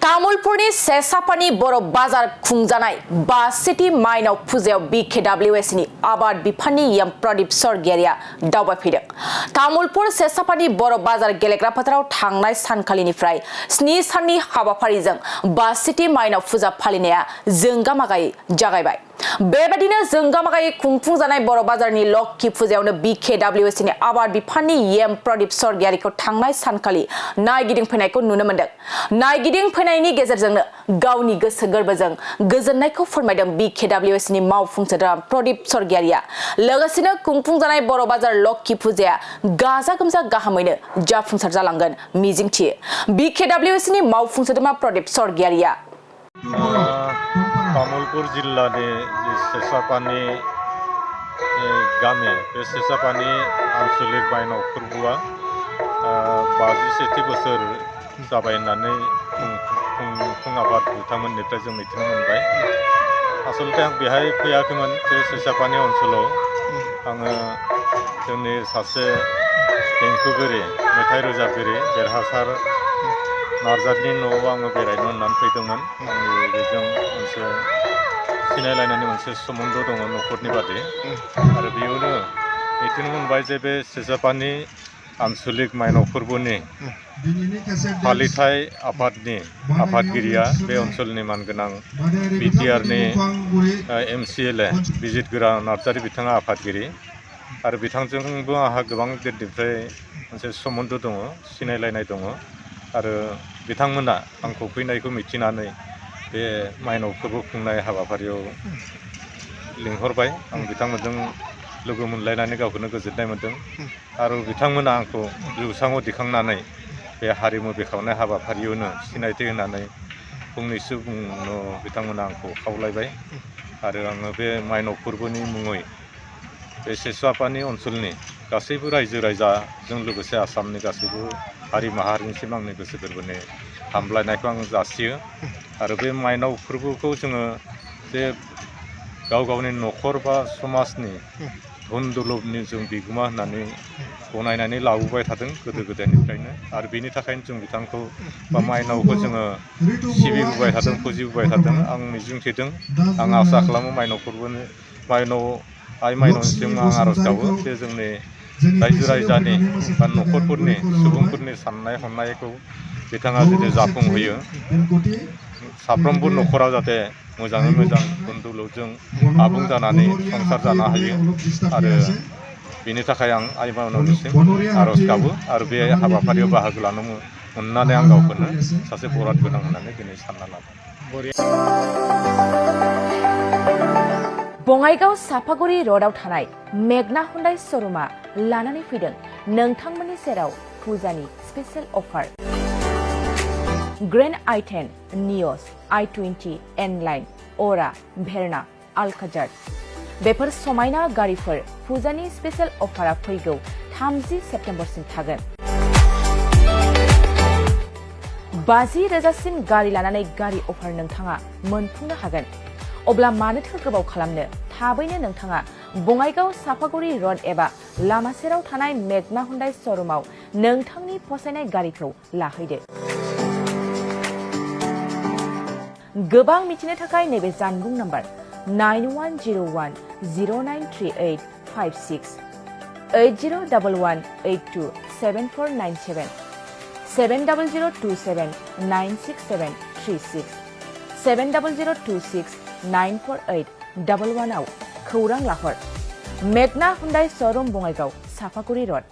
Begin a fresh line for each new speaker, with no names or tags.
तामुलपुरनि सेसापानि बर'ब बाजार खुंजानाय बा सिटी माइनाव फुजायाव BKWSनि आबाद बिफाननि प्रदीप सरगियारिया दावबायफैदों। तामुलपुर सेसापानि बर'ब बाजार गेलेग्रा फोथाराव थांनाय सानखालिनिफ्राय 7 साननि हाबाफारिजों बा सिटी माइनाव फुजा फालिनाया जोंगामागायै जागायबाय। बेबायदिनो जोंगामागायै खुंफुंजानाय बर'ब बाजारनि लक्की फुजायावनो BKWSनि आबाद बिफाननि प्रदीप सरगियारिखौ थांनाय सानखालि नायगिदिंफैनायखौ नुनो मोन्दों। नायगिदिंफैनायनि गेजेरजोंनो गावनि गोसो गोरबोजों गोजोननायखौ फोरमायदों BKWSनि मावफुं सोद्रोमा प्रदीप सरगियारिया। लोगोसेनो खुंफुंजानाय बर'ब बाजार लक्की फुजाया गाजा गोमजा गाहामैनो जाफुंसार जालांगोन मिजिंथियो BKWSनि मावफुं सोद्रोमा प्रदीप सरगियारिया।
तामुलपुर जिल्लानि सेसापानि गामि बे सेसापानि आनसलिक माइनाव फोरबोआ 57थि बोसोर जाबाय होननानै खुं आफाद बिथांमोननिफ्राय जों मिथिनो मोनबाय। आसलते आं बेहाय फैयाखैमोन बे सेसापानि ओनसोलाव आङो जोंनि सासे देंखोगिरि मेथाइ रोजाबगिरि देरहासार नार्जारिनि न'आव आङो बेरायनो होननानै फैदोंमोन। आंनि बेजों मोनसे सिनायलायनायनि मोनसे सोमोन्दो दङ न'खरनि बादि आरो बेयावनो मिथिनो मोनबाय जे बे सेसापानि आनसलिक माइनाव फोरबोनि फालिथाय आफादनि आफादगिरिया बे ओनसोलनि मानगोनां बिटिआरनि MCLA बिजितगोरा नार्जारि बिथाङा आफादगिरि आरो बिथांजोंबो आंहा गोबां दिननिफ्राय मोनसे सोमोन्दो दङ सिनायलायनाय दङ आरो बिथांमोना आंखौ फैनायखौ मिथिनानै बे माइनाव फोरबो खुंनाय हाबाफारियाव लिंहरबाय। आं बिथांमोनजों लोगो मोनलायनानै गावखौनो गोजोननाय मोन्दों आरो बिथांमोना आंखौ जौसाङाव दिखांनानै बे हारिमु बेखेवनाय हाबाफारियावनो सिनायथि होनानै फंनैसो बुंनो बिथांमोना आंखौ खावलायबाय आरो आङो बे माइनाव फोरबोनि मुङै बे सेसापानि ओनसोलनि गासैबो रायजो राजाजों लोगोसे आसामनि गासैबो हारि माहारिनिसिम आंनि गोसो गोरबोनि हामलायनायखौ आं जासियो आरो बे माइनाव फोरबोखौ जोङो जे गावनि न'खर बा समाजनि धोन दौलतनि जों बिगोमा होननानै गनायनानै लाबोबाय थादों गोदो गोदायनिफ्रायनो आरो बेनि थाखायनो जों बिथांखौ बा माइनावखौ जोङो सिबिबोबाय थादों फुजिबोबाय थादों। आं मिजिंथिदों आं आसा खालामो माइनाव फोरबोनि आइ माइनावनिसिम आं आर'ज गाबो जे जोंनि रायजो राजानि बा न'खरफोरनि सुबुंफोरनि साननाय हनायखौ बिथाङा जुदि जाफुंहोयो साफ्रोमबो न'खरा जाहाथे मोजाङै मोजां धोन दौलतजों आबुं जानानै संसार जानो हायो आरो बेनि थाखाय आं आइ माइनावनिसिम आर'ज गाबो आरो बे हाबाफारियाव बाहागो लानो मोननानै आं गावखौनो सासे बराद गोनां होननानै दिनै सानना लादों।
बङाइगाव सापागुरि र'डआव थानाय मेगना हुन्डाइ श'रुमा लानानै फैदों नोंथांमोननि सेराव फुजानि स्पेशेल अफार। ग्रेन्ड i10, नियस, i20, N-लाइन, अरा, भेरना, आलकाजार बेफोर समायना गारिफोर फुजानि स्पेशेल अफारा फैगौ 30 सेप्तेम्बरसिम थागोन। 50,000सिम गारि लानानै गारि अफार नोंथाङा मोनफुंनो हागोन। अब्ला मानोथो गोबाव खालामनो थाबैनो नोंथाङा बङाइगाव सापागुरि र'ड एबा लामा सेराव थानाय मेगना हुन्डाइ श'रुमाव नोंथांनि फसायनाय गारिखौ लाहैदो। गोबां मिथिनो थाखाय नैबे जानबुं नाम्बार 9101093856 8011827497 700279673 70026948111 आव खौरां लाहर। मेगना हुन्डाइ श'रुम बङाइगाव सापागुरि र'ड।